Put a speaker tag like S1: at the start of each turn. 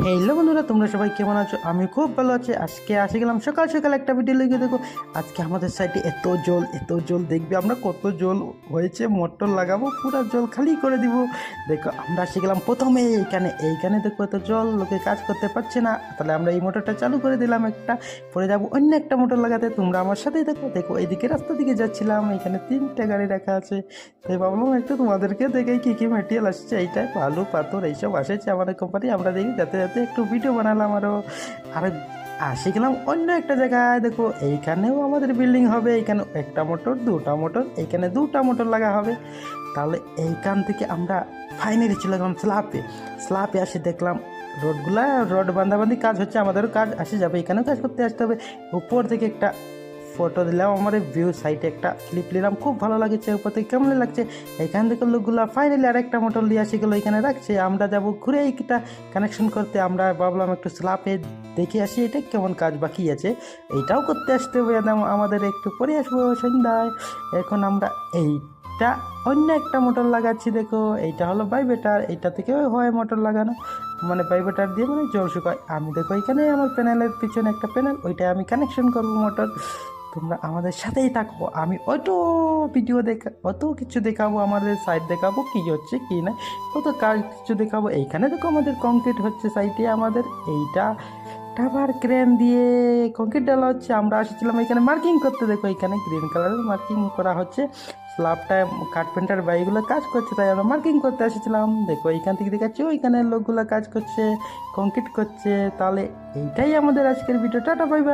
S1: Hello বন্ধুরা, তোমরা সবাই কেমন আছো? আমি খুব ভালো আছি। আজকে আসে গেলাম সকাল সকাল একটা ভিডিও লেগে। দেখো আজকে আমাদের সাইডে এত জল দেখবে, আমরা কত জল হয়েছে, মোটর লাগাবো, পুরো জল খালি করে দিব। দেখো আমরা আসে গেলাম প্রথমে এইখানে দেখো এত জল, লোকে কাজ করতে পারছে না, তাহলে আমরা এই মোটরটা চালু করে দিলাম একটা, পরে যাবো অন্য একটা মোটর লাগাতে। তোমরা আমার সাথেই দেখো। দেখো এইদিকে রাস্তা দিকে যাচ্ছিলাম, এখানে 3টে গাড়ি রাখা আছে, তাই ভাবলাম একটু তোমাদেরকে দেখে কী কী মেটেরিয়াল আসছে, এইটাই বালু পাথর এইসব আসেছে আমাদের কোম্পানি। আমরা দেখি যাতে যাতে একটু ভিডিও বানালাম আর আসে গেলাম অন্য একটা জায়গায়। দেখো এইখানেও আমাদের বিল্ডিং হবে, এইখানে একটা মোটর, দুটা মোটর, এইখানে দুটা মোটর লাগা হবে। তাহলে এইখান থেকে আমরা ফাইনালি চলে গেলাম স্ল্যাপে আসে দেখলাম রড বাঁধাবাঁধি কাজ হচ্ছে, আমাদেরও কাজ আসে যাবে, এখানেও কাজ করতে আসতে হবে। উপর থেকে একটা ফটো দিলাম, আমার ভিউ সাইটে একটা ক্লিপ নিলাম, খুব ভালো লাগছে। উপর থেকে কেমন লাগছে, এখান থেকে লোকগুলো ফাইনালি আরেকটা মোটর নিয়ে আসে গেলো, এখানে রাখছে। আমরা যাব ঘুরে এইটা কানেকশন করতে। আমরা ভাবলাম একটু স্ল্যাপে দেখে আসি এটা কেমন কাজ বাকি আছে, এইটাও করতে আসতে হবে আমাদের, একটু পরে আসবো সন্ধ্যায়। এখন আমরা এইটা অন্য একটা মোটর লাগাচ্ছি। দেখো এইটা হলো ভাইব্রেটার, এইটা থেকেও হয় মোটর লাগানো, মানে ভাইব্রেটার দিয়ে মানে জল শুকায়। আমি দেখো এখানে আমার প্যানেলের পিছনে একটা প্যানেল, ওইটা আমি কানেকশন করবো মোটর। তোমরা আমাদের সাথেই থাকো, আমি অত কিছু দেখাবো, আমাদের সাইড দেখাবো কী হচ্ছে কী না, কত কাজ কিছু দেখাবো। এইখানে দেখো আমাদের কংক্রিট হচ্ছে সাইডে, আমাদের এইটা টাবার ক্রেন দিয়ে কংক্রিট ডালা হচ্ছে। আমরা এসেছিলাম এখানে মার্কিং করতে। দেখো এখানে গ্রিন কালারের মার্কিং করা হচ্ছে, স্ল্যাবটায় কার্পেন্টার বাইগুলো কাজ করছে, তাই আমরা মার্কিং করতে এসেছিলাম। দেখো এইখান থেকে দেখাচ্ছি ওইখানে লোকগুলো কাজ করছে, কংক্রিট করছে। তাহলে এইটাই আমাদের আজকের ভিডিও। Tata, bye bye.